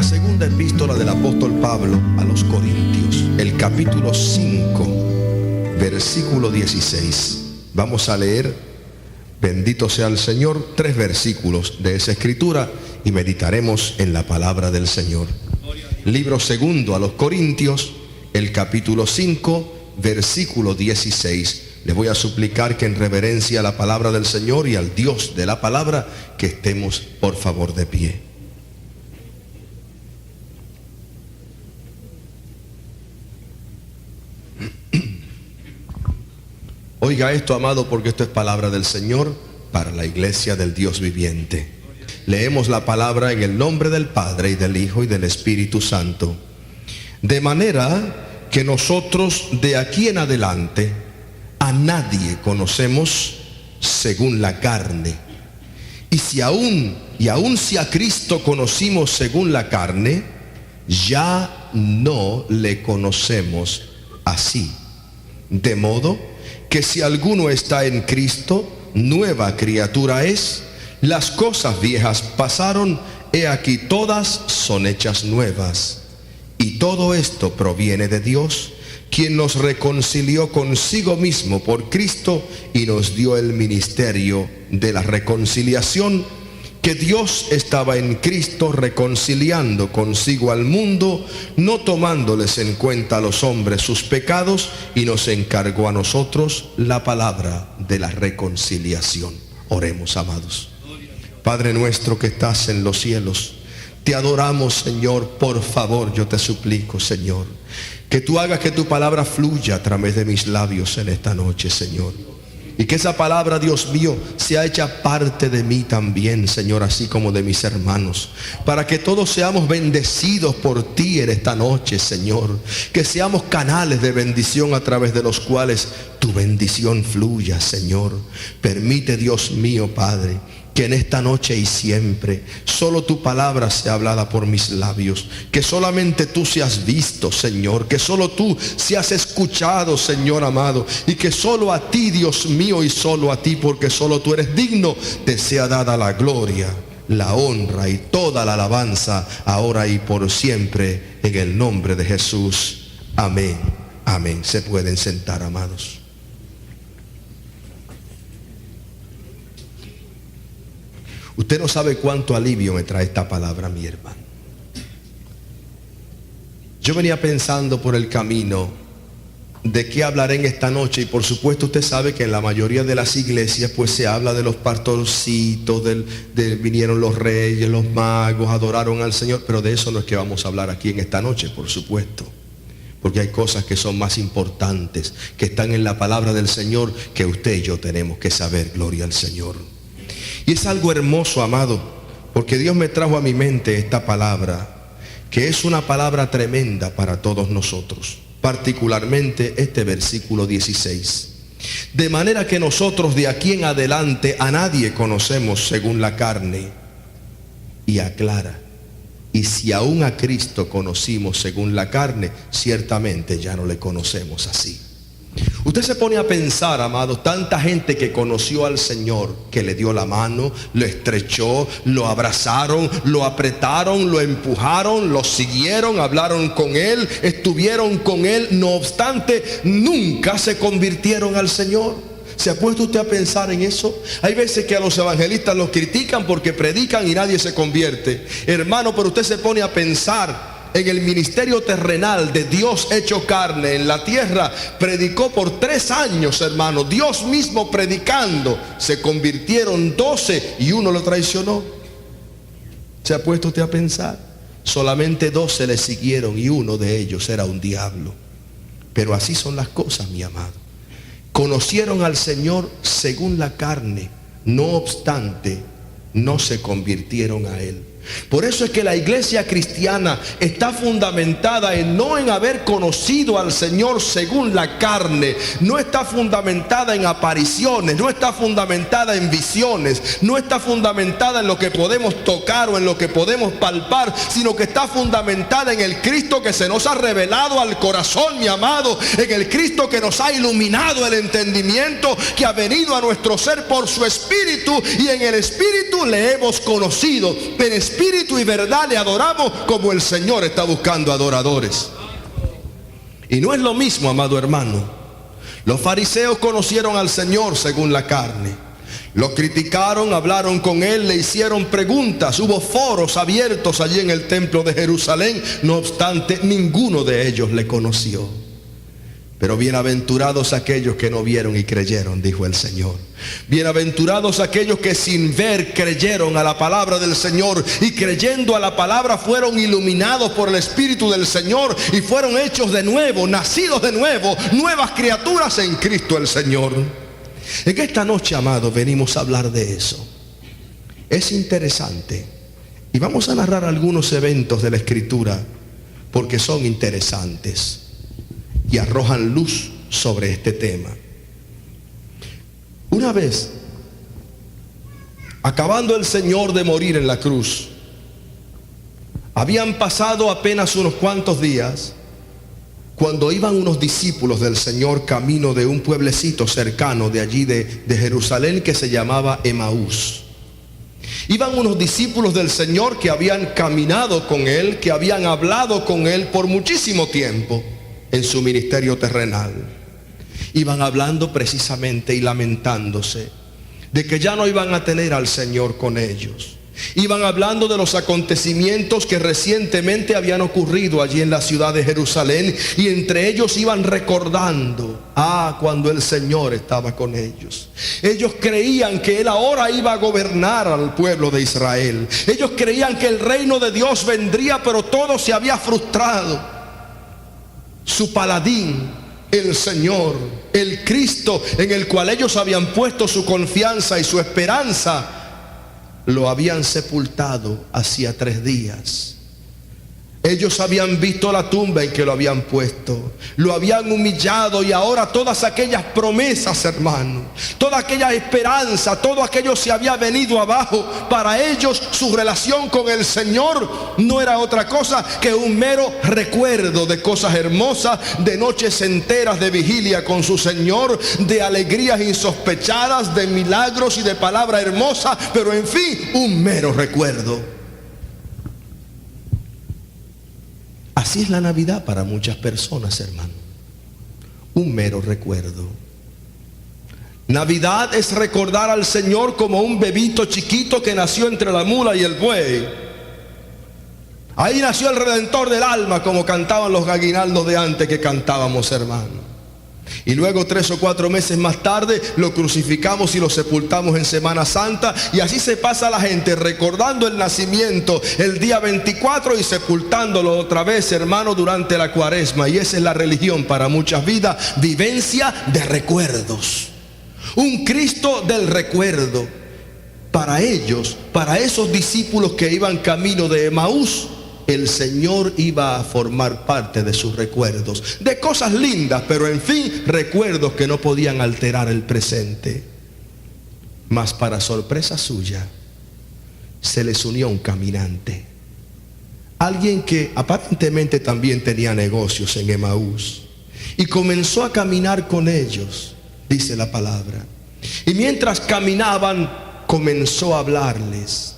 la segunda epístola del apóstol Pablo a los Corintios, el capítulo 5, versículo 16. Vamos a leer, bendito sea el Señor, 3 versículos de esa escritura y meditaremos en la palabra del Señor. Libro segundo a los Corintios, el capítulo 5, versículo 16. Les voy a suplicar que en reverencia a la palabra del Señor y al Dios de la palabra, que estemos por favor de pie. Oiga esto, amado, porque esto es palabra del Señor para la iglesia del Dios viviente. Leemos la palabra en el nombre del Padre y del Hijo y del Espíritu Santo. De manera que nosotros de aquí en adelante a nadie conocemos según la carne. Y aún si a Cristo conocimos según la carne, ya no le conocemos así. De modo que si alguno está en Cristo, nueva criatura es. Las cosas viejas pasaron, he aquí todas son hechas nuevas. Y todo esto proviene de Dios, quien nos reconcilió consigo mismo por Cristo y nos dio el ministerio de la reconciliación, que Dios estaba en Cristo reconciliando consigo al mundo, no tomándoles en cuenta a los hombres sus pecados, y nos encargó a nosotros la palabra de la reconciliación. Oremos, amados. Padre nuestro que estás en los cielos, te adoramos, Señor. Por favor, yo te suplico, Señor, que tú hagas que tu palabra fluya a través de mis labios en esta noche, Señor. Y que esa palabra, Dios mío, sea hecha parte de mí también, Señor, así como de mis hermanos. Para que todos seamos bendecidos por ti en esta noche, Señor. Que seamos canales de bendición a través de los cuales tu bendición fluya, Señor. Permite, Dios mío, Padre, que en esta noche y siempre solo tu palabra sea hablada por mis labios. Que solamente tú seas visto, Señor. Que solo tú seas escuchado, Señor amado. Y que solo a ti, Dios mío, y solo a ti, porque solo tú eres digno, te sea dada la gloria, la honra y toda la alabanza, ahora y por siempre, en el nombre de Jesús. Amén. Amén. Se pueden sentar, amados. Usted no sabe cuánto alivio me trae esta palabra, mi hermano. Yo venía pensando por el camino de qué hablaré en esta noche, y por supuesto usted sabe que en la mayoría de las iglesias pues se habla de los pastorcitos, vinieron los reyes, los magos, adoraron al Señor, pero de eso no es que vamos a hablar aquí en esta noche, por supuesto. Porque hay cosas que son más importantes, que están en la palabra del Señor, que usted y yo tenemos que saber. Gloria al Señor. Y es algo hermoso, amado, porque Dios me trajo a mi mente esta palabra, que es una palabra tremenda para todos nosotros, particularmente este versículo 16. De manera que nosotros de aquí en adelante a nadie conocemos según la carne. Y aclara, y si aún a Cristo conocimos según la carne, ciertamente ya no le conocemos así. Usted se pone a pensar, amado, tanta gente que conoció al Señor, que le dio la mano, lo estrechó, lo abrazaron, lo apretaron, lo empujaron, lo siguieron, hablaron con Él, estuvieron con Él. No obstante, nunca se convirtieron al Señor. ¿Se ha puesto usted a pensar en eso? Hay veces que a los evangelistas los critican porque predican y nadie se convierte. Hermano, pero usted se pone a pensar en el ministerio terrenal de Dios hecho carne en la tierra. Predicó por 3 años, hermano, Dios mismo predicando. Se convirtieron 12 y uno lo traicionó. ¿Se ha puesto usted a pensar? Solamente 12 le siguieron y uno de ellos era un diablo. Pero así son las cosas, mi amado. Conocieron al Señor según la carne, no obstante, no se convirtieron a Él. Por eso es que la iglesia cristiana está fundamentada no en haber conocido al Señor según la carne, no está fundamentada en apariciones, no está fundamentada en visiones, no está fundamentada en lo que podemos tocar o en lo que podemos palpar, sino que está fundamentada en el Cristo que se nos ha revelado al corazón, mi amado, en el Cristo que nos ha iluminado el entendimiento, que ha venido a nuestro ser por su Espíritu, y en el Espíritu le hemos conocido. Pero espíritu y verdad le adoramos como el Señor está buscando adoradores. Y no es lo mismo, amado hermano. Los fariseos conocieron al Señor según la carne. Lo criticaron, hablaron con Él, le hicieron preguntas. Hubo foros abiertos allí en el templo de Jerusalén. No obstante, ninguno de ellos le conoció. Pero bienaventurados aquellos que no vieron y creyeron, dijo el Señor. Bienaventurados aquellos que sin ver creyeron a la palabra del Señor, y creyendo a la palabra fueron iluminados por el Espíritu del Señor y fueron hechos de nuevo, nacidos de nuevo, nuevas criaturas en Cristo el Señor. En esta noche, amados, venimos a hablar de eso. Es interesante, y vamos a narrar algunos eventos de la Escritura porque son interesantes y arrojan luz sobre este tema. Una vez, acabando el Señor de morir en la cruz, habían pasado apenas unos cuantos días cuando iban unos discípulos del Señor camino de un pueblecito cercano de allí de Jerusalén que se llamaba Emaús. Iban unos discípulos del Señor que habían caminado con Él, que habían hablado con Él por muchísimo tiempo en su ministerio terrenal. Iban hablando precisamente y lamentándose de que ya no iban a tener al Señor con ellos. Iban hablando de los acontecimientos que recientemente habían ocurrido allí en la ciudad de Jerusalén, y entre ellos iban recordando cuando el Señor estaba con ellos. Ellos creían que Él ahora iba a gobernar al pueblo de Israel. Ellos creían que el reino de Dios vendría, pero todo se había frustrado. Su paladín, el Señor, el Cristo en el cual ellos habían puesto su confianza y su esperanza, lo habían sepultado hacía 3 días. Ellos habían visto la tumba en que lo habían puesto, lo habían humillado, y ahora todas aquellas promesas, hermano, toda aquella esperanza, todo aquello se había venido abajo. Para ellos su relación con el Señor no era otra cosa que un mero recuerdo de cosas hermosas, de noches enteras de vigilia con su Señor, de alegrías insospechadas, de milagros y de palabra hermosa, pero en fin, un mero recuerdo. Así es la Navidad para muchas personas, hermano. Un mero recuerdo. Navidad es recordar al Señor como un bebito chiquito que nació entre la mula y el buey. Ahí nació el Redentor del alma, como cantaban los aguinaldos de antes que cantábamos, hermano. Y luego 3 o 4 meses más tarde lo crucificamos y lo sepultamos en Semana Santa, y así se pasa la gente recordando el nacimiento el día 24 y sepultándolo otra vez, hermano, durante la Cuaresma. Y esa es la religión para muchas vidas, vivencia de recuerdos, un Cristo del recuerdo. Para ellos, para esos discípulos que iban camino de Emaús, el Señor iba a formar parte de sus recuerdos, de cosas lindas, pero en fin, recuerdos que no podían alterar el presente. Mas para sorpresa suya, se les unió un caminante, alguien que aparentemente también tenía negocios en Emaús, y comenzó a caminar con ellos, dice la palabra. Y mientras caminaban, comenzó a hablarles.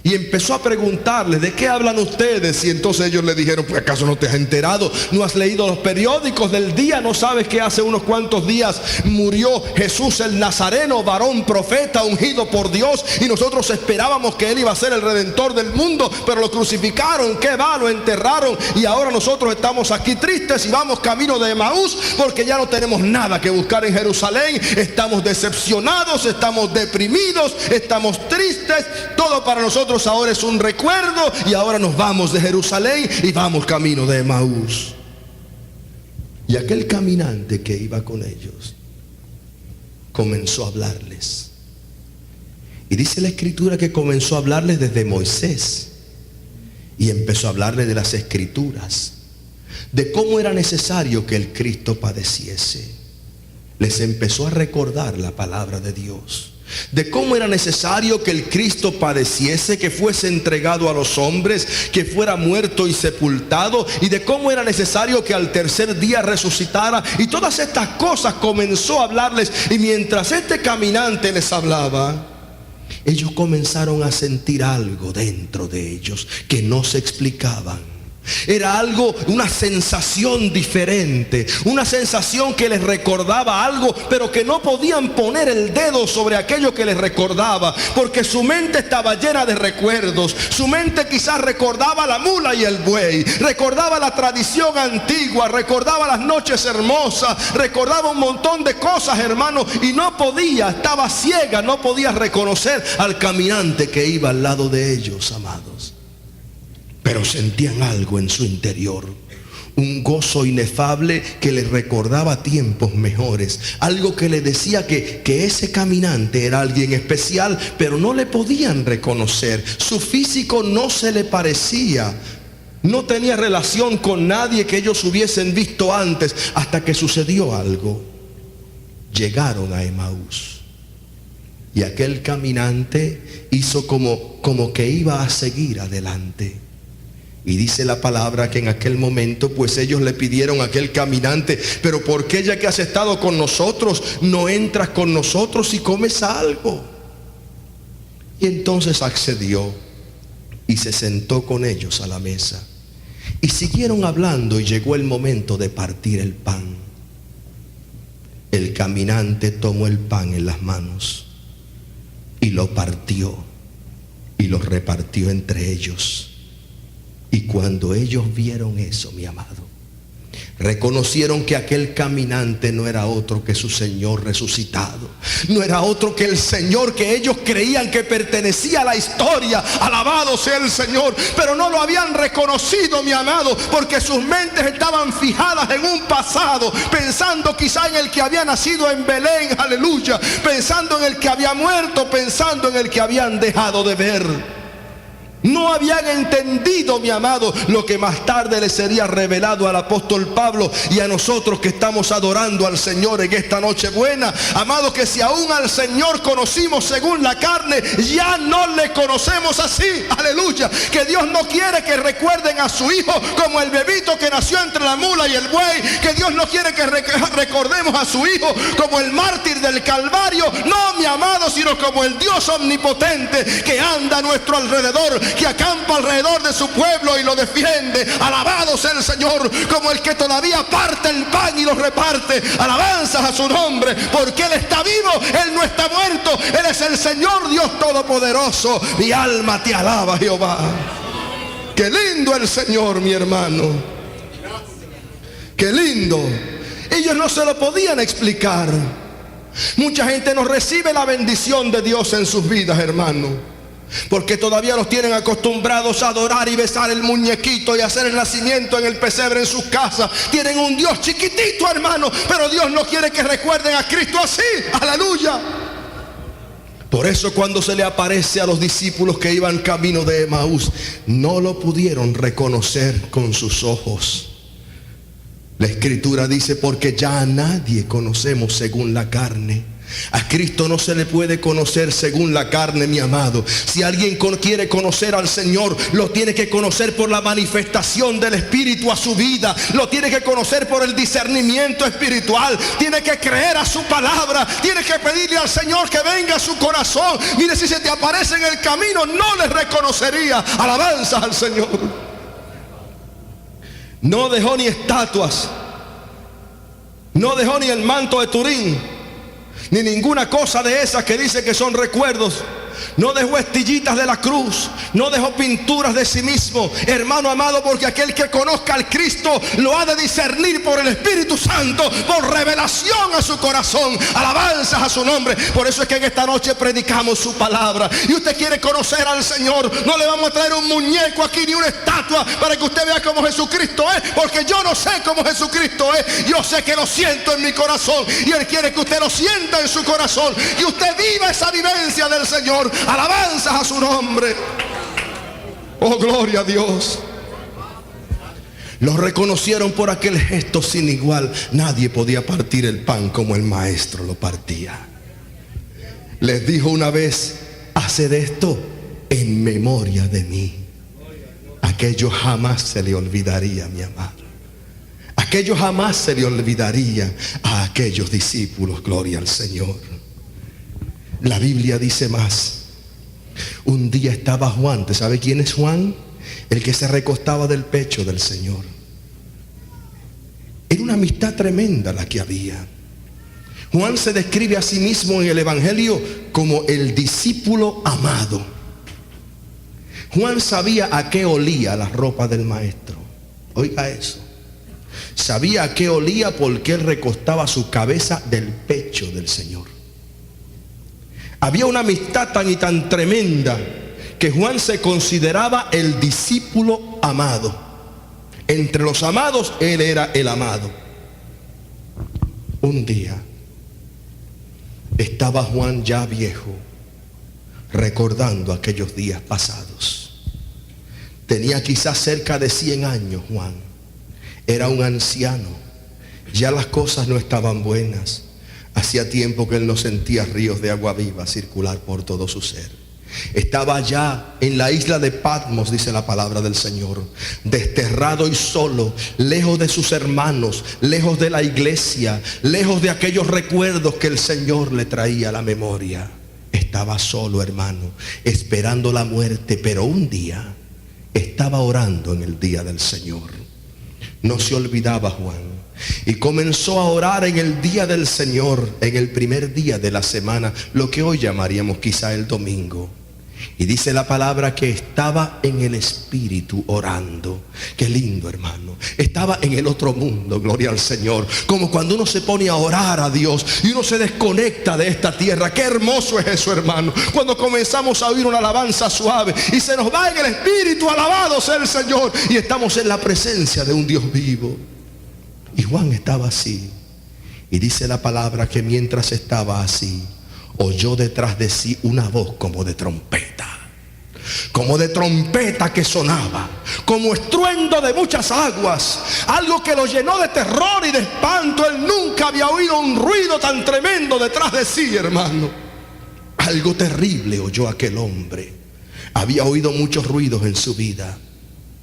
Y empezó a preguntarles: ¿de qué hablan ustedes? Y entonces ellos le dijeron: ¿pues acaso no te has enterado? ¿No has leído los periódicos del día? ¿No sabes que hace unos cuantos días murió Jesús el Nazareno, varón profeta, ungido por Dios? Y nosotros esperábamos que Él iba a ser el Redentor del mundo, pero lo crucificaron, ¿qué va? Lo enterraron, y ahora nosotros estamos aquí tristes y vamos camino de Emaús porque ya no tenemos nada que buscar en Jerusalén. Estamos decepcionados, estamos deprimidos, estamos tristes. Todo para nosotros ahora es un recuerdo, y ahora nos vamos de Jerusalén y vamos camino de Emaús. Y aquel caminante que iba con ellos comenzó a hablarles, y dice la Escritura que comenzó a hablarles desde Moisés, y empezó a hablarles de las Escrituras, de cómo era necesario que el Cristo padeciese. Les empezó a recordar la palabra de Dios, de cómo era necesario que el Cristo padeciese, que fuese entregado a los hombres, que fuera muerto y sepultado, y de cómo era necesario que al tercer día resucitara. Y todas estas cosas comenzó a hablarles. Y mientras este caminante les hablaba, ellos comenzaron a sentir algo dentro de ellos que no se explicaban. Era algo, una sensación diferente, una sensación que les recordaba algo, pero que no podían poner el dedo sobre aquello que les recordaba, porque su mente estaba llena de recuerdos. Su mente quizás recordaba la mula y el buey, recordaba la tradición antigua, recordaba las noches hermosas, recordaba un montón de cosas, hermanos, y no podía, estaba ciega, no podía reconocer al caminante que iba al lado de ellos, amados. Pero sentían algo en su interior, un gozo inefable que les recordaba tiempos mejores, algo que les decía que ese caminante era alguien especial, pero no le podían reconocer. Su físico no se le parecía, no tenía relación con nadie que ellos hubiesen visto antes, hasta que sucedió algo. Llegaron a Emaús y aquel caminante hizo como que iba a seguir adelante. Y dice la palabra que en aquel momento pues ellos le pidieron a aquel caminante: pero ¿por qué, ya que has estado con nosotros, no entras con nosotros y comes algo? Y entonces accedió y se sentó con ellos a la mesa. Y siguieron hablando y llegó el momento de partir el pan. El caminante tomó el pan en las manos y lo partió y lo repartió entre ellos. Y cuando ellos vieron eso, mi amado, reconocieron que aquel caminante no era otro que su Señor resucitado. No era otro que el Señor que ellos creían que pertenecía a la historia. Alabado sea el Señor. Pero no lo habían reconocido, mi amado, porque sus mentes estaban fijadas en un pasado, pensando quizá en el que había nacido en Belén, aleluya, pensando en el que había muerto, pensando en el que habían dejado de ver. No habían entendido, mi amado, lo que más tarde le sería revelado al apóstol Pablo y a nosotros que estamos adorando al Señor en esta noche buena. Amado, que si aún al Señor conocimos según la carne, ya no le conocemos así. Aleluya. Que Dios no quiere que recuerden a su Hijo como el bebito que nació entre la mula y el buey. Que Dios no quiere que recordemos a su Hijo como el mártir del Calvario. No, mi amado, sino como el Dios omnipotente que anda a nuestro alrededor, que acampa alrededor de su pueblo y lo defiende. Alabado sea el Señor. Como el que todavía parte el pan y lo reparte. Alabanzas a su nombre, porque Él está vivo, Él no está muerto. Él es el Señor Dios Todopoderoso. Mi alma te alaba, Jehová. Qué lindo el Señor, mi hermano. Qué lindo. Ellos no se lo podían explicar. Mucha gente no recibe la bendición de Dios en sus vidas, hermano, porque todavía los tienen acostumbrados a adorar y besar el muñequito y hacer el nacimiento en el pesebre en sus casas. Tienen un Dios chiquitito, hermano, pero Dios no quiere que recuerden a Cristo así. Aleluya. Por eso cuando se le aparece a los discípulos que iban camino de Emaús, no lo pudieron reconocer con sus ojos. La Escritura dice: porque ya a nadie conocemos según la carne. A Cristo no se le puede conocer según la carne, mi amado. Si alguien quiere conocer al Señor, lo tiene que conocer por la manifestación del Espíritu a su vida. Lo tiene que conocer por el discernimiento espiritual. Tiene que creer a su palabra. Tiene que pedirle al Señor que venga a su corazón. Mire, si se te aparece en el camino, no le reconocería. Alabanzas al Señor. No dejó ni estatuas, no dejó ni el manto de Turín, ni ninguna cosa de esas que dice que son recuerdos. No dejó estillitas de la cruz, no dejó pinturas de sí mismo, hermano amado, porque aquel que conozca al Cristo lo ha de discernir por el Espíritu Santo, por revelación a su corazón. Alabanzas a su nombre. Por eso es que en esta noche predicamos su palabra. Y usted quiere conocer al Señor, no le vamos a traer un muñeco aquí ni una estatua para que usted vea cómo Jesucristo es, porque yo no sé cómo Jesucristo es. Yo sé que lo siento en mi corazón, y Él quiere que usted lo sienta en su corazón y usted viva esa vivencia del Señor. Alabanzas a su nombre. Oh, gloria a Dios. Los reconocieron por aquel gesto sin igual. Nadie podía partir el pan como el maestro lo partía. Les dijo una vez: haced esto en memoria de mí. Aquello jamás se le olvidaría, mi amado. Aquello jamás se le olvidaría a aquellos discípulos. Gloria al Señor. La Biblia dice más. Un día estaba Juan. ¿Usted sabe quién es Juan? El que se recostaba del pecho del Señor. Era una amistad tremenda la que había. Juan se describe a sí mismo en el Evangelio como el discípulo amado. Juan sabía a qué olía la ropa del maestro. Oiga eso. Sabía a qué olía porque él recostaba su cabeza del pecho del Señor. Había una amistad tan y tan tremenda que Juan se consideraba el discípulo amado. Entre los amados, él era el amado. Un día estaba Juan ya viejo, recordando aquellos días pasados. Tenía quizás cerca de 100 años Juan. Era un anciano. Ya las cosas no estaban buenas. Hacía tiempo que él no sentía ríos de agua viva circular por todo su ser. Estaba allá en la isla de Patmos, dice la palabra del Señor, desterrado y solo, lejos de sus hermanos, lejos de la iglesia, lejos de aquellos recuerdos que el Señor le traía a la memoria. Estaba solo, hermano, esperando la muerte, pero un día estaba orando en el día del Señor. No se olvidaba Juan. Y comenzó a orar en el día del Señor, en el primer día de la semana, lo que hoy llamaríamos quizá el domingo. Y dice la palabra que estaba en el Espíritu orando. Qué lindo, hermano. Estaba en el otro mundo, gloria al Señor. Como cuando uno se pone a orar a Dios y uno se desconecta de esta tierra. Qué hermoso es eso, hermano. Cuando comenzamos a oír una alabanza suave y se nos va en el Espíritu, alabado sea el Señor, y estamos en la presencia de un Dios vivo. Y Juan estaba así. Y dice la palabra que mientras estaba así, oyó detrás de sí una voz como de trompeta. Como de trompeta que sonaba, como estruendo de muchas aguas. Algo que lo llenó de terror y de espanto. Él nunca había oído un ruido tan tremendo detrás de sí, hermano. Algo terrible oyó aquel hombre. Había oído muchos ruidos en su vida.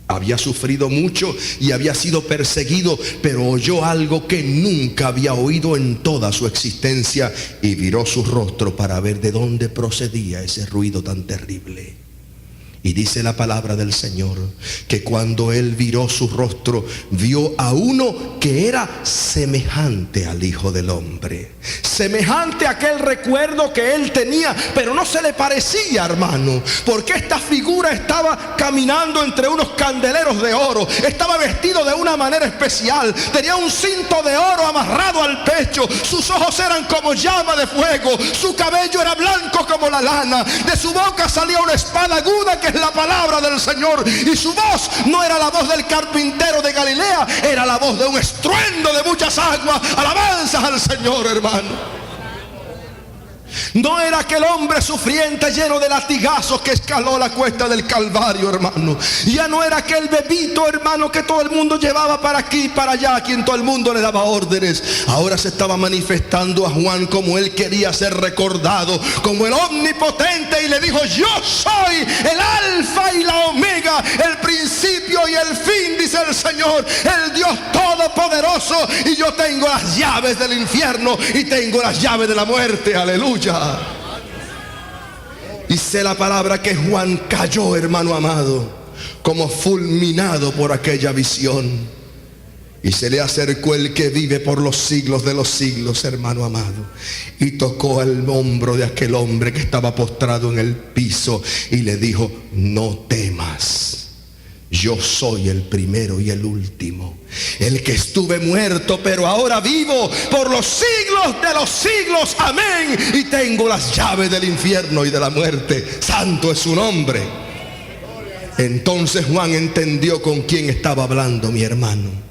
Había sufrido mucho y había sido perseguido, pero oyó algo que nunca había oído en toda su existencia y viró su rostro para ver de dónde procedía ese ruido tan terrible. Y dice la palabra del Señor que cuando él viró su rostro, vio a uno que era semejante al Hijo del Hombre. Semejante a aquel recuerdo que él tenía, pero no se le parecía, hermano, porque esta figura estaba caminando entre unos candeleros de oro. Estaba vestido de una manera especial. Tenía un cinto de oro amarrado al pecho. Sus ojos eran como llama de fuego. Su cabello era blanco como la lana. De su boca salía una espada aguda que es la palabra del Señor. Y su voz no era la voz del carpintero de Galilea, era la voz de un estruendo de muchas aguas. Alabanzas al Señor, hermano. No era aquel hombre sufriente lleno de latigazos que escaló la cuesta del Calvario, hermano. Ya no era aquel bebito, hermano, que todo el mundo llevaba para aquí y para allá, a quien todo el mundo le daba órdenes. Ahora se estaba manifestando a Juan como él quería ser recordado, como el omnipotente, y le dijo: yo soy el alfa y la omega, el principio y el fin, dice el Señor, el Dios todopoderoso, y yo tengo las llaves del infierno y tengo las llaves de la muerte. Aleluya. Dice la palabra que Juan cayó, hermano amado, como fulminado por aquella visión. Y se le acercó el que vive por los siglos de los siglos, hermano amado, y tocó el hombro de aquel hombre que estaba postrado en el piso y le dijo: no temas. Yo soy el primero y el último, el que estuve muerto, pero ahora vivo por los siglos de los siglos. Amén. Y tengo las llaves del infierno y de la muerte. Santo es su nombre. Entonces Juan entendió con quién estaba hablando, mi hermano.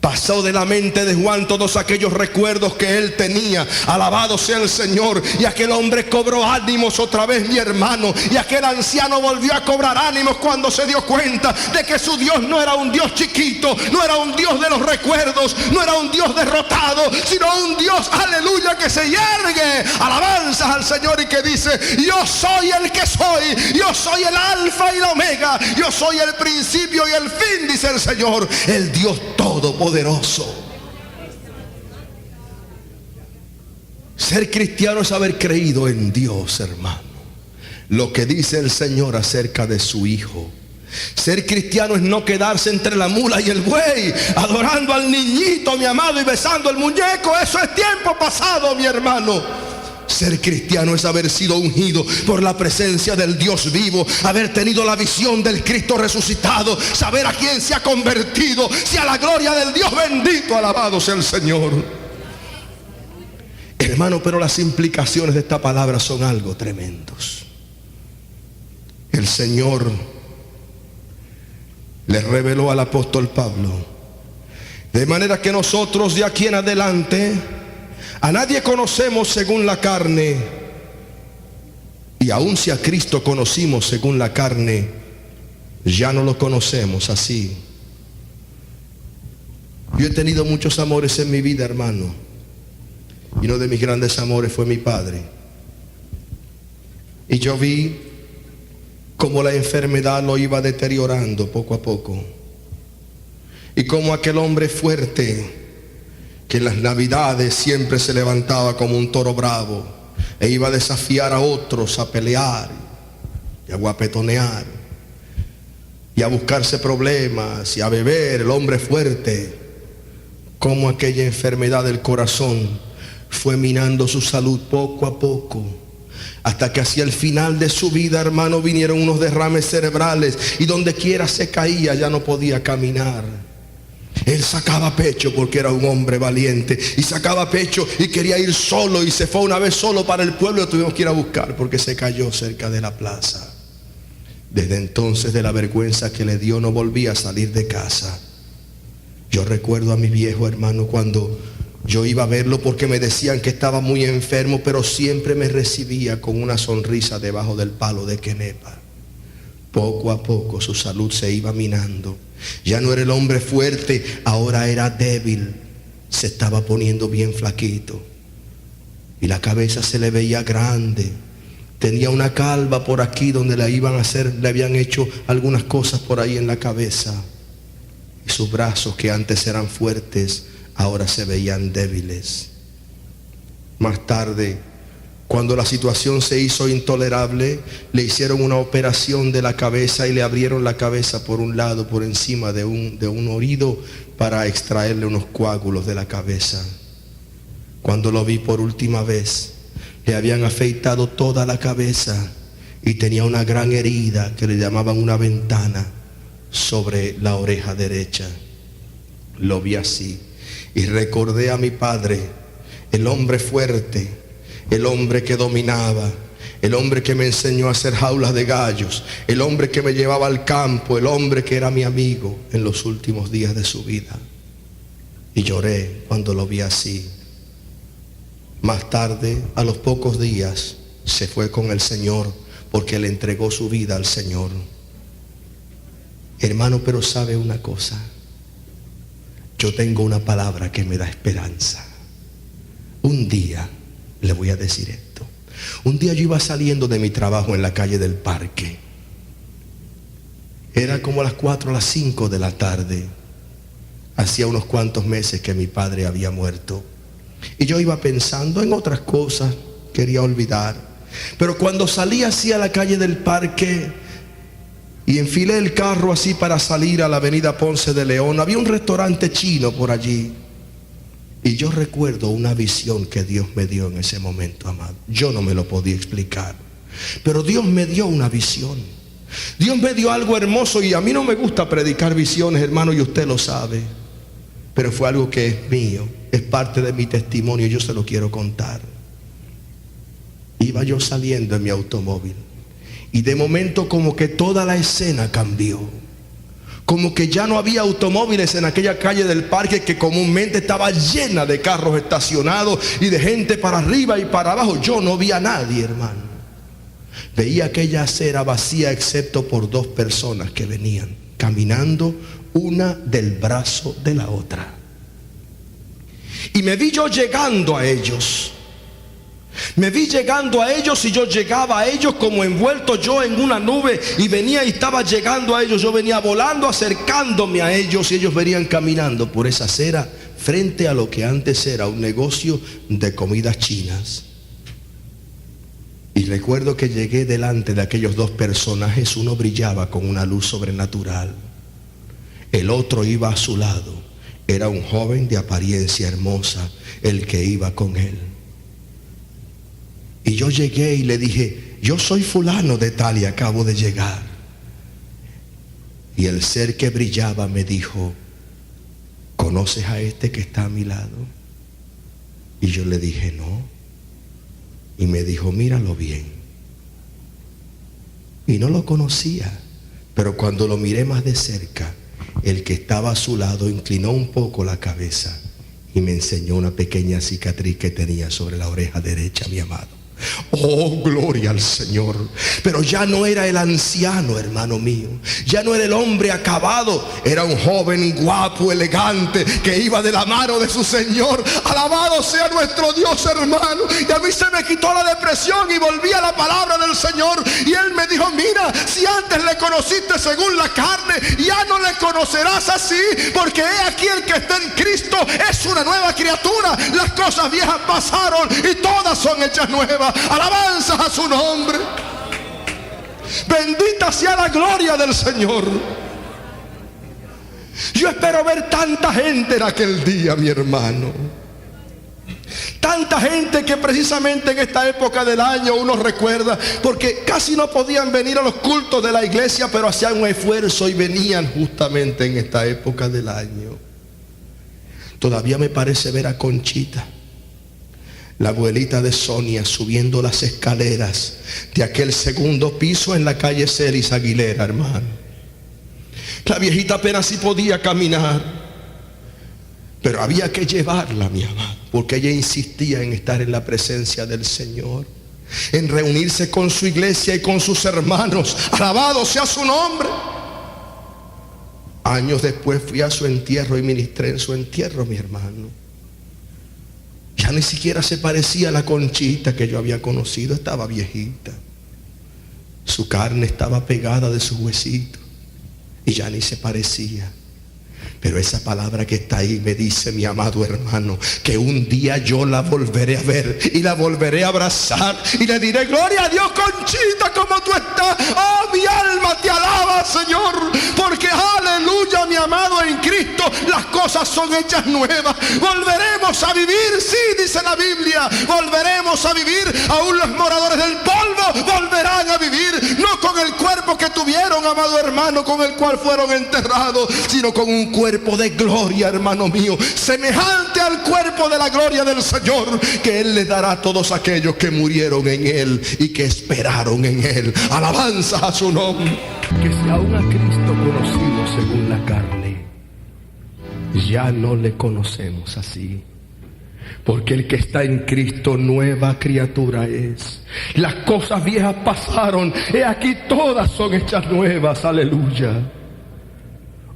Pasó de la mente de Juan todos aquellos recuerdos que él tenía. Alabado sea el Señor. Y aquel hombre cobró ánimos otra vez, mi hermano. Y aquel anciano volvió a cobrar ánimos cuando se dio cuenta de que su Dios no era un Dios chiquito, no era un Dios de los recuerdos, no era un Dios derrotado, sino un Dios, aleluya, que se yergue. Alabanzas al Señor, y que dice: yo soy el que soy, yo soy el alfa y la omega, yo soy el principio y el fin, dice el Señor, el Dios todopoderoso. Ser cristiano es haber creído en Dios, hermano. lo que dice el Señor acerca de su Hijo. Ser cristiano es no quedarse entre la mula y el buey, adorando al niñito, mi amado, y besando el muñeco. Eso es tiempo pasado, mi hermano. Ser cristiano es haber sido ungido por la presencia del Dios vivo, haber tenido la visión del Cristo resucitado, saber a quién se ha convertido, sea la gloria del Dios bendito, alabado sea el Señor. Hermano, pero las implicaciones de esta palabra son algo tremendos. El Señor le reveló al apóstol Pablo, de manera que nosotros de aquí en adelante a nadie conocemos según la carne, y aun si a Cristo conocimos según la carne, ya no lo conocemos así. Yo he tenido muchos amores en mi vida, hermano, y uno de mis grandes amores fue mi padre. Y yo vi cómo la enfermedad lo iba deteriorando poco a poco, y cómo aquel hombre fuerte que en las navidades siempre se levantaba como un toro bravo e iba a desafiar a otros a pelear y a guapetonear y a buscarse problemas y a beber, el hombre fuerte, como aquella enfermedad del corazón fue minando su salud poco a poco, hasta que hacia el final de su vida, hermano, vinieron unos derrames cerebrales y donde quiera se caía ya no podía caminar. Él sacaba pecho porque era un hombre valiente, y sacaba pecho y quería ir solo, y se fue una vez solo para el pueblo y lo tuvimos que ir a buscar porque se cayó cerca de la plaza. Desde entonces, de la vergüenza que le dio, no volvía a salir de casa. Yo recuerdo a mi viejo, hermano, cuando yo iba a verlo, porque me decían que estaba muy enfermo, pero siempre me recibía con una sonrisa debajo del palo de quenepa. Poco a poco su salud se iba minando. Ya no era el hombre fuerte, ahora era débil. Se estaba poniendo bien flaquito y la cabeza se le veía grande. Tenía una calva por aquí donde le habían hecho algunas cosas por ahí en la cabeza. Y sus brazos, que antes eran fuertes, ahora se veían débiles. Más tarde, cuando la situación se hizo intolerable, le hicieron una operación de la cabeza y le abrieron la cabeza por un lado, por encima de un oído, para extraerle unos coágulos de la cabeza. Cuando lo vi por última vez, le habían afeitado toda la cabeza y tenía una gran herida que le llamaban una ventana sobre la oreja derecha. Lo vi así y recordé a mi padre, el hombre fuerte, el hombre que dominaba, el hombre que me enseñó a hacer jaulas de gallos, el hombre que me llevaba al campo, el hombre que era mi amigo en los últimos días de su vida. Y lloré cuando lo vi así. Más tarde, a los pocos días, se fue con el Señor porque le entregó su vida al Señor. Hermano, pero sabe una cosa, yo tengo una palabra que me da esperanza. Un día, le voy a decir esto. Un día yo iba saliendo de mi trabajo en la calle del Parque. Era como a las 4 o las 5 de la tarde. Hacía unos cuantos meses que mi padre había muerto. Y yo iba pensando en otras cosas, quería olvidar. Pero cuando salí hacia la calle del Parque y enfilé el carro así para salir a la avenida Ponce de León, había un restaurante chino por allí. Y yo recuerdo una visión que Dios me dio en ese momento, amado. Yo no me lo podía explicar, pero Dios me dio una visión. Dios me dio algo hermoso, y a mí no me gusta predicar visiones, hermano, y usted lo sabe. Pero fue algo que es mío, es parte de mi testimonio, yo se lo quiero contar. Iba yo saliendo en mi automóvil y de momento como que toda la escena cambió. Como que ya no había automóviles en aquella calle del Parque que comúnmente estaba llena de carros estacionados y de gente para arriba y para abajo. Yo no vi a nadie, hermano. Veía aquella acera vacía excepto por 2 personas que venían caminando, una del brazo de la otra. Y me vi yo llegando a ellos. Me vi llegando a ellos y yo llegaba a ellos como envuelto yo en una nube, y venía y estaba llegando a ellos. Yo venía volando, acercándome a ellos, y ellos venían caminando por esa acera frente a lo que antes era un negocio de comidas chinas. Y recuerdo que llegué delante de aquellos dos personajes. Uno brillaba con una luz sobrenatural, el otro iba a su lado. Era un joven de apariencia hermosa el que iba con él. Y yo llegué y le dije: yo soy fulano de tal y acabo de llegar. Y el ser que brillaba me dijo: ¿conoces a este que está a mi lado? Y yo le dije: no. Y me dijo: míralo bien. Y no lo conocía, pero cuando lo miré más de cerca, el que estaba a su lado inclinó un poco la cabeza y me enseñó una pequeña cicatriz que tenía sobre la oreja derecha, mi amado. Oh, gloria al Señor. Pero ya no era el anciano, hermano mío. Ya no era el hombre acabado. Era un joven guapo, elegante, que iba de la mano de su Señor. Alabado sea nuestro Dios, hermano. Y a mí se me quitó la depresión y volví a la palabra del Señor. Y Él me dijo: mira, si antes le conociste según la carne, ya no le conocerás así, porque he aquí el que está en Cristo es una nueva criatura. Las cosas viejas pasaron y todas son hechas nuevas. Alabanzas a su nombre. Bendita sea la gloria del Señor. Yo espero ver tanta gente en aquel día, mi hermano. Tanta gente que precisamente en esta época del año uno recuerda, porque casi no podían venir a los cultos de la iglesia, pero hacían un esfuerzo y venían justamente en esta época del año. Todavía me parece ver a Conchita, la abuelita de Sonia, subiendo las escaleras de aquel segundo piso en la calle Celis Aguilera, hermano. La viejita apenas si podía caminar, pero había que llevarla, mi amado, porque ella insistía en estar en la presencia del Señor, en reunirse con su iglesia y con sus hermanos. Alabado sea su nombre. Años después fui a su entierro y ministré en su entierro, mi hermano. Ya ni siquiera se parecía a la Conchita que yo había conocido. Estaba viejita. Su carne estaba pegada de sus huesitos y ya ni se parecía. Pero esa palabra que está ahí me dice, mi amado hermano, que un día yo la volveré a ver y la volveré a abrazar y le diré: gloria a Dios, Conchita, como tú estás. Oh, mi alma te alaba, Señor, porque aleluya, mi amado, en Cristo las cosas son hechas nuevas. Volveremos a vivir, sí, dice la Biblia, volveremos a vivir. Aún los moradores del polvo volverán a vivir, no con el cuerpo que tuvieron, amado hermano, con el cual fueron enterrados, sino con un cuerpo de gloria, hermano mío, semejante al cuerpo de la gloria del Señor, que Él le dará a todos aquellos que murieron en Él y que esperaron en Él. Alabanza a su nombre. Que si aún a Cristo conocimos según la carne, ya no le conocemos así, porque el que está en Cristo nueva criatura es. Las cosas viejas pasaron, he aquí todas son hechas nuevas. Aleluya.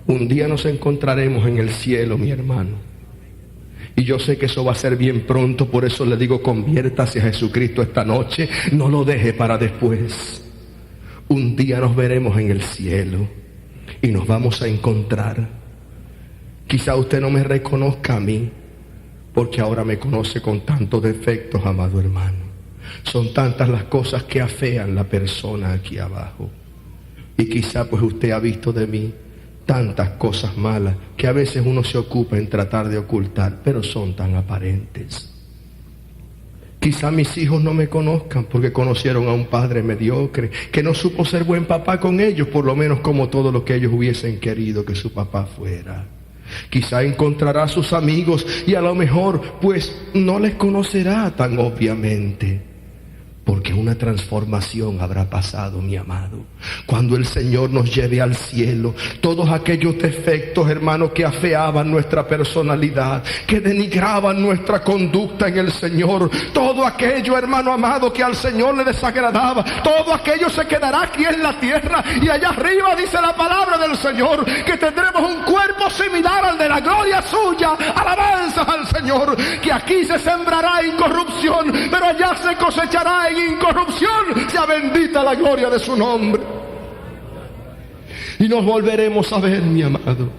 Un día nos encontraremos en el cielo, mi hermano. Y yo sé que eso va a ser bien pronto. Por eso le digo: conviértase a Jesucristo esta noche. No lo deje para después. Un día nos veremos en el cielo y nos vamos a encontrar. Quizá usted no me reconozca a mí, porque ahora me conoce con tantos defectos, amado hermano. Son tantas las cosas que afean la persona aquí abajo. Y quizá pues usted ha visto de mí tantas cosas malas que a veces uno se ocupa en tratar de ocultar, pero son tan aparentes. Quizá mis hijos no me conozcan porque conocieron a un padre mediocre que no supo ser buen papá con ellos, por lo menos como todo lo que ellos hubiesen querido que su papá fuera. Quizá encontrará a sus amigos y a lo mejor pues no les conocerá tan obviamente, porque una transformación habrá pasado, mi amado. Cuando el Señor nos lleve al cielo, todos aquellos defectos, hermanos, que afeaban nuestra personalidad, que denigraban nuestra conducta en el Señor, todo aquello, hermano amado, que al Señor le desagradaba, todo aquello se quedará aquí en la tierra. Y allá arriba dice la palabra del Señor que tendremos un cuerpo similar al de la gloria suya. Alabanzas al Señor. Que aquí se sembrará incorrupción, pero allá se cosechará en incorrupción. Sea bendita la gloria de su nombre. Y nos volveremos a ver, mi amado.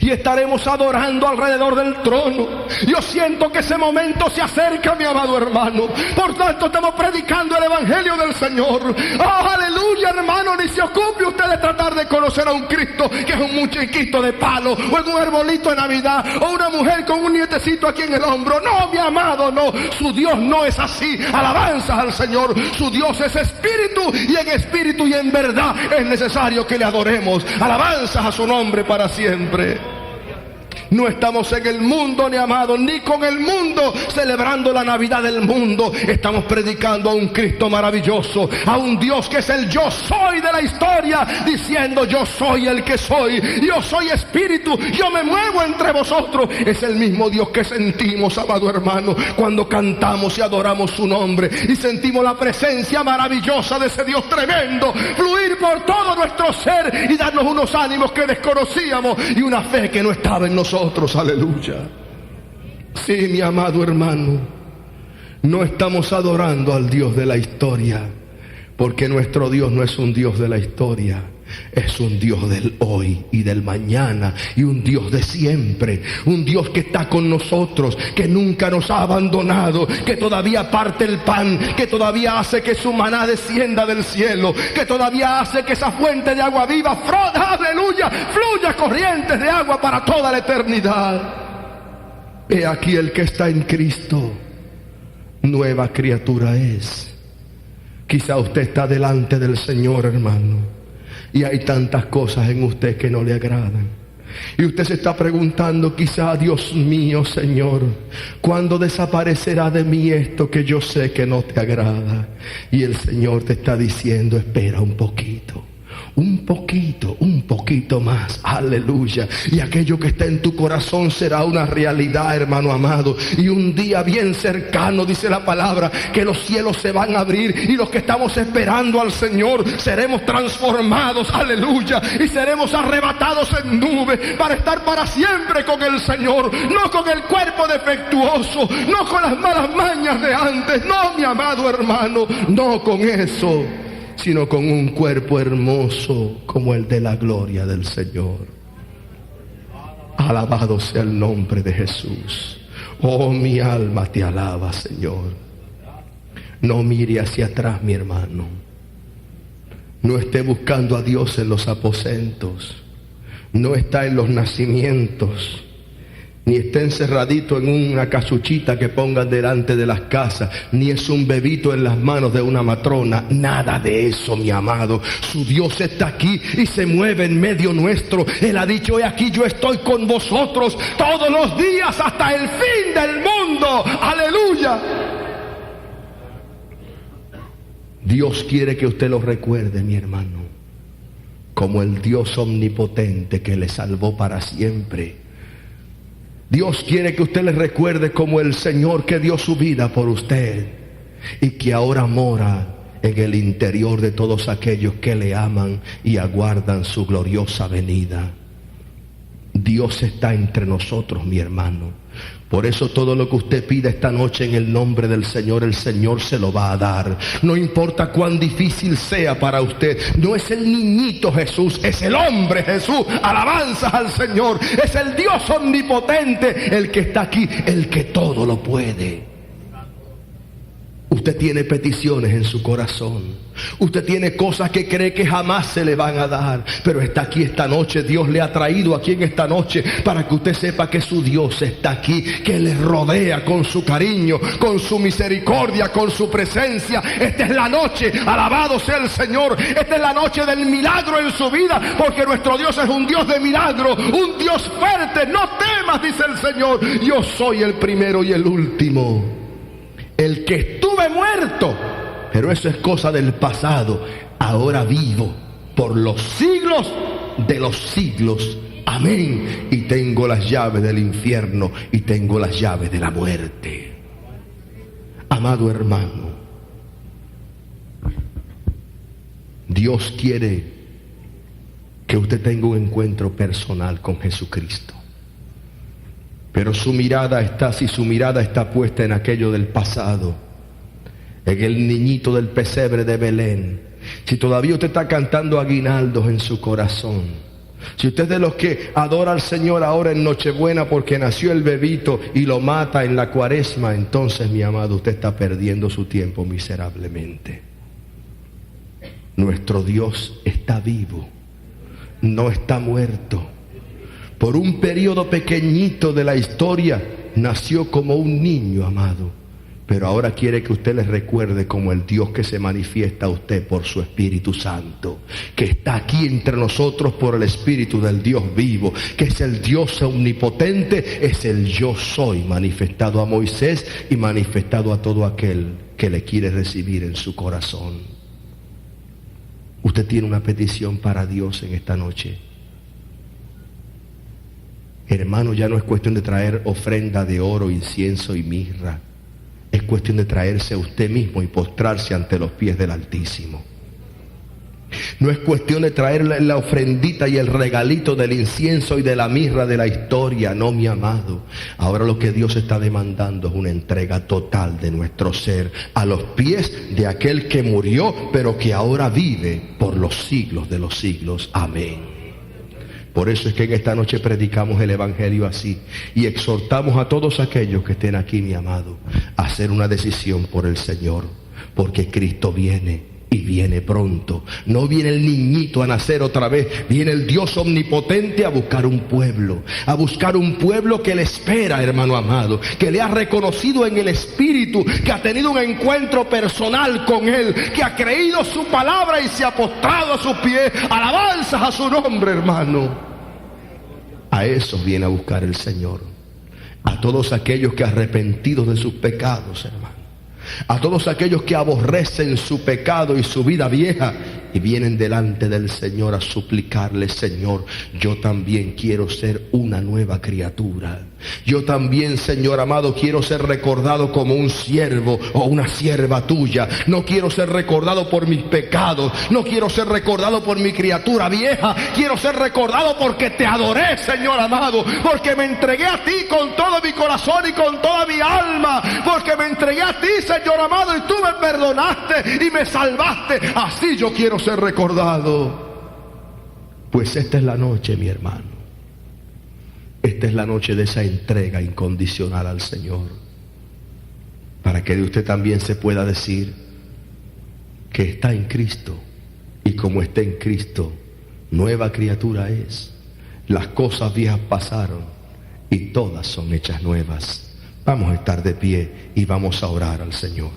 y estaremos adorando alrededor del trono. Yo siento que ese momento se acerca, mi amado hermano. Por tanto, estamos predicando el evangelio del Señor. ¡Oh, aleluya, hermano! Ni se ocupe usted de tratar de conocer a un Cristo que es un muñequito de palo, o en un arbolito de Navidad, o una mujer con un nietecito aquí en el hombro. No, mi amado, no. Su Dios no es así. Alabanzas al Señor. Su Dios es espíritu, y en espíritu y en verdad es necesario que le adoremos. Alabanzas a su nombre para siempre. No estamos en el mundo, ni amado, ni con el mundo celebrando la Navidad del mundo. Estamos predicando a un Cristo maravilloso, a un Dios que es el yo soy de la historia, diciendo: yo soy el que soy, yo soy espíritu, yo me muevo entre vosotros. Es el mismo Dios que sentimos, amado hermano, cuando cantamos y adoramos su nombre, y sentimos la presencia maravillosa de ese Dios tremendo fluir por todo nuestro ser y darnos unos ánimos que desconocíamos y una fe que no estaba en nosotros. Aleluya. Sí, mi amado hermano, no estamos adorando al Dios de la historia, porque nuestro Dios no es un Dios de la historia, es un Dios del hoy y del mañana, y un Dios de siempre, un Dios que está con nosotros, que nunca nos ha abandonado, que todavía parte el pan, que todavía hace que su maná descienda del cielo, que todavía hace que esa fuente de agua viva, aleluya, fluya corrientes de agua para toda la eternidad. He aquí el que está en Cristo, nueva criatura es. Quizá usted está delante del Señor, hermano, y hay tantas cosas en usted que no le agradan. Y usted se está preguntando quizá: Dios mío, Señor, ¿cuándo desaparecerá de mí esto que yo sé que no te agrada? Y el Señor te está diciendo: espera un poquito. Un poquito más, aleluya, y aquello que está en tu corazón será una realidad, hermano amado, y un día bien cercano, dice la palabra, que los cielos se van a abrir, y los que estamos esperando al Señor seremos transformados, aleluya, y seremos arrebatados en nube para estar para siempre con el Señor, no con el cuerpo defectuoso, no con las malas mañas de antes, no, mi amado hermano, no con eso, sino con un cuerpo hermoso como el de la gloria del Señor. Alabado sea el nombre de Jesús. Oh, mi alma te alaba, Señor. No mire hacia atrás, mi hermano. No esté buscando a Dios en los aposentos. No está en los nacimientos, ni está encerradito en una casuchita que pongan delante de las casas, ni es un bebito en las manos de una matrona. Nada de eso, mi amado. Su Dios está aquí y se mueve en medio nuestro. Él ha dicho: he aquí, yo estoy con vosotros todos los días hasta el fin del mundo. Aleluya. Dios quiere que usted lo recuerde, mi hermano, como el Dios omnipotente que le salvó para siempre. Dios quiere que usted le recuerde como el Señor que dio su vida por usted y que ahora mora en el interior de todos aquellos que le aman y aguardan su gloriosa venida. Dios está entre nosotros, mi hermano. Por eso todo lo que usted pida esta noche en el nombre del Señor, el Señor se lo va a dar. No importa cuán difícil sea para usted. No es el niñito Jesús, es el hombre Jesús. Alabanzas al Señor. Es el Dios omnipotente el que está aquí, el que todo lo puede. Usted tiene peticiones en su corazón. Usted tiene cosas que cree que jamás se le van a dar, pero está aquí esta noche. Dios le ha traído aquí en esta noche para que usted sepa que su Dios está aquí, que le rodea con su cariño, con su misericordia, con su presencia. Esta es la noche, alabado sea el Señor. Esta es la noche del milagro en su vida, porque nuestro Dios es un Dios de milagro, un Dios fuerte. No temas, dice el Señor, yo soy el primero y el último, el que estuve muerto, pero eso es cosa del pasado, ahora vivo por los siglos de los siglos. Amén. Y tengo las llaves del infierno y tengo las llaves de la muerte. Amado hermano, Dios quiere que usted tenga un encuentro personal con Jesucristo. Pero su mirada está puesta en aquello del pasado, en el niñito del pesebre de Belén. Si todavía usted está cantando aguinaldos en su corazón, Si usted es de los que adora al Señor ahora en Nochebuena porque nació el bebito y lo mata en la Cuaresma, entonces, mi amado, usted está perdiendo su tiempo miserablemente. Nuestro Dios está vivo, no está muerto. Por un periodo pequeñito de la historia nació como un niño, amado, pero ahora quiere que usted le recuerde como el Dios que se manifiesta a usted por su Espíritu Santo, que está aquí entre nosotros por el Espíritu del Dios vivo, que es el Dios omnipotente, es el yo soy manifestado a Moisés y manifestado a todo aquel que le quiere recibir en su corazón. Usted tiene una petición para Dios en esta noche. Hermano, ya no es cuestión de traer ofrenda de oro, incienso y mirra. Es cuestión de traerse a usted mismo y postrarse ante los pies del Altísimo. No es cuestión de traer la ofrendita y el regalito del incienso y de la mirra de la historia, no, mi amado. Ahora lo que Dios está demandando es una entrega total de nuestro ser a los pies de aquel que murió, pero que ahora vive por los siglos de los siglos. Amén. Por eso es que en esta noche predicamos el Evangelio así y exhortamos a todos aquellos que estén aquí, mi amado, a hacer una decisión por el Señor, porque Cristo viene y viene pronto. No viene el niñito a nacer otra vez, viene el Dios omnipotente a buscar un pueblo que le espera, hermano amado, que le ha reconocido en el Espíritu, que ha tenido un encuentro personal con Él, que ha creído su palabra y se ha postrado a sus pies. Alabanzas a su nombre, hermano. A eso viene a buscar el Señor, a todos aquellos que arrepentidos de sus pecados, hermano, a todos aquellos que aborrecen su pecado y su vida vieja y vienen delante del Señor a suplicarle: Señor, yo también quiero ser una nueva criatura. Yo también, Señor amado, quiero ser recordado como un siervo o una sierva tuya. No quiero ser recordado por mis pecados, no quiero ser recordado por mi criatura vieja. Quiero ser recordado porque te adoré, Señor amado, porque me entregué a ti con todo mi corazón y con toda mi alma, porque me entregué a ti, Señor amado, y tú me perdonaste y me salvaste. Así yo quiero ser recordado. Pues esta es la noche, mi hermano. Esta es la noche de esa entrega incondicional al Señor, para que de usted también se pueda decir que está en Cristo, y como está en Cristo, nueva criatura es. Las cosas viejas pasaron y todas son hechas nuevas. Vamos a estar de pie y vamos a orar al Señor.